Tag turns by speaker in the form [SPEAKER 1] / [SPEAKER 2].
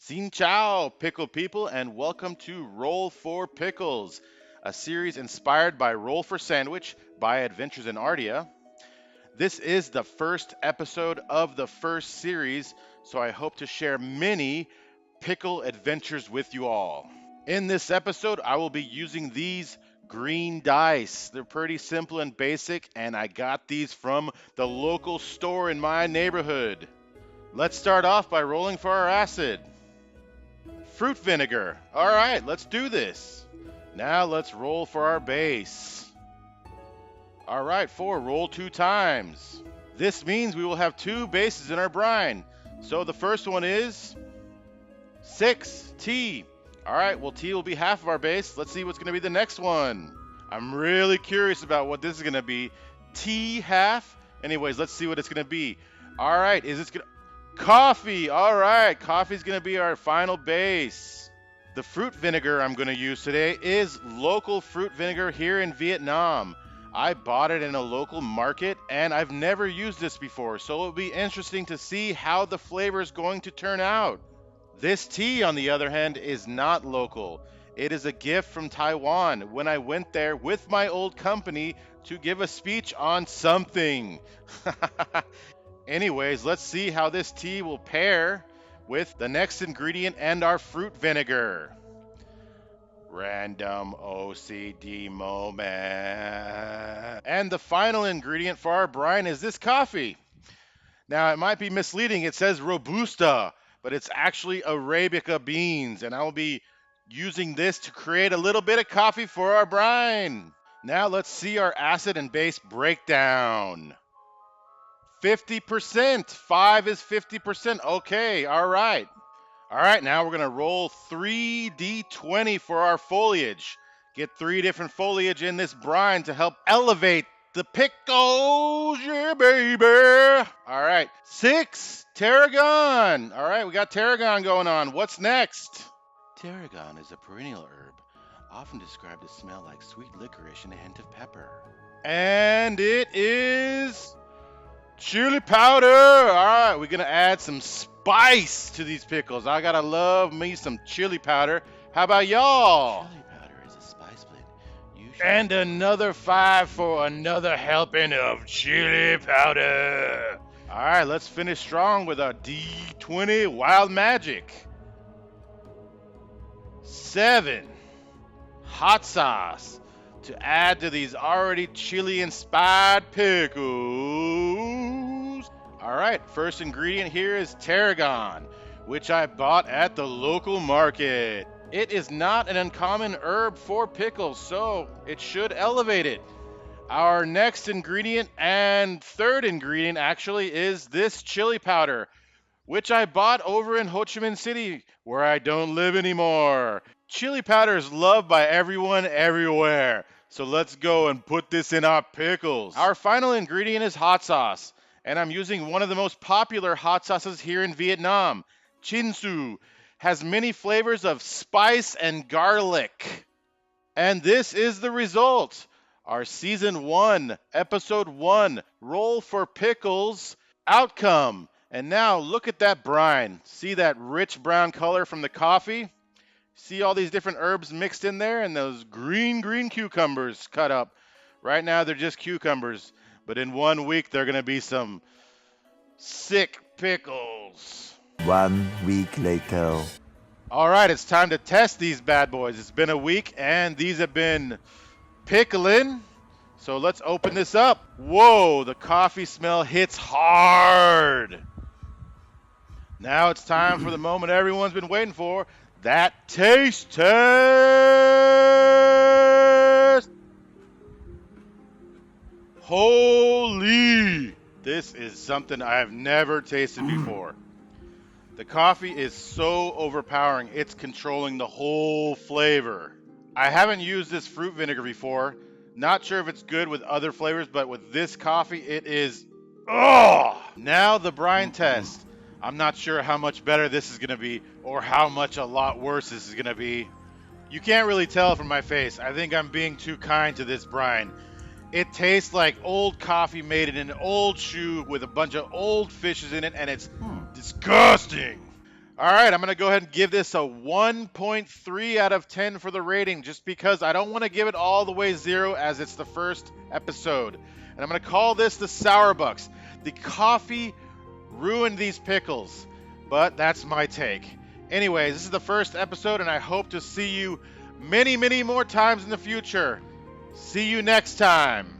[SPEAKER 1] Xin chao, pickle people, and welcome to Roll for Pickles, a series inspired by Roll for Sandwich by Adventures in Ardia. This is the first episode of the first series, so I hope to share many pickle adventures with you all. In this episode, I will be using these green dice. They're pretty simple and basic, and I got these from the local store in my neighborhood. Let's start off by rolling for our acid. Fruit vinegar. All right, let's do this. Now let's roll for our base. All right, 4, roll 2 times. This means we will have 2 bases in our brine. So the first one is 6, tea. All right, well, tea will be half of our base. Let's see what's going to be the next one. I'm really curious about what this is going to be. Tea half. Anyways, let's see what it's going to be. All right, is this going to... Coffee. All right, coffee's going to be our final base. The fruit vinegar I'm going to use today is local fruit vinegar here in Vietnam. I bought it in a local market, and I've never used this before, so it'll be interesting to see how the flavor is going to turn out. This tea, on the other hand, is not local. It is a gift from Taiwan when I went there with my old company to give a speech on something. Anyways, let's see how this tea will pair with the next ingredient and our fruit vinegar. Random OCD moment. And the final ingredient for our brine is this coffee. Now, it might be misleading. It says Robusta, but it's actually Arabica beans, and I will be using this to create a little bit of coffee for our brine. Now, let's see our acid and base breakdown. 50%. 5 is 50%. Okay, all right. All right, now we're going to roll 3d20 for our foliage. Get 3 different foliage in this brine to help elevate the pickles, yeah, baby. All right, 6, tarragon. All right, we got tarragon going on. What's next? Tarragon is a perennial herb, often described to smell like sweet licorice and a hint of pepper. And it is... chili powder. All right, we're going to add some spice to these pickles. I got to love me some chili powder. How about y'all? Chili powder is a spice blend. And another 5 for another helping of chili powder. All right, let's finish strong with our D20 Wild Magic. 7. Hot sauce to add to these already chili-inspired pickles. All right, first ingredient here is tarragon, which I bought at the local market. It is not an uncommon herb for pickles, so it should elevate it. Our next ingredient and third ingredient actually is this chili powder, which I bought over in Ho Chi Minh City, where I don't live anymore. Chili powder is loved by everyone everywhere. So let's go and put this in our pickles. Our final ingredient is hot sauce, and I'm using one of the most popular hot sauces here in Vietnam. Chin Su has many flavors of spice and garlic. And this is the result. Our season 1, episode 1, Roll for Pickles outcome. And now look at that brine. See that rich brown color from the coffee? See all these different herbs mixed in there and those green cucumbers cut up. Right now they're just cucumbers, but in 1 week they're going to be some sick pickles.
[SPEAKER 2] 1 week later.
[SPEAKER 1] All right, it's time to test these bad boys. It's been a week and these have been pickling. So let's open this up. Whoa, the coffee smell hits hard. Now it's time for the moment everyone's been waiting for. That taste test! Holy! This is something I have never tasted before. The coffee is so overpowering, it's controlling the whole flavor. I haven't used this fruit vinegar before. Not sure if it's good with other flavors, but with this coffee, it is... oh! Now the brine test. I'm not sure how much better this is going to be or how much a lot worse this is going to be. You can't really tell from my face. I think I'm being too kind to this brine. It tastes like old coffee made in an old shoe with a bunch of old fishes in it, and it's disgusting. All right, I'm going to go ahead and give this a 1.3 out of 10 for the rating, just because I don't want to give it all the way 0 as it's the first episode. And I'm going to call this the Sour Bucks. The coffee ruined these pickles, but that's my take. Anyways, this is the first episode, and I hope to see you many, many more times in the future. See you next time.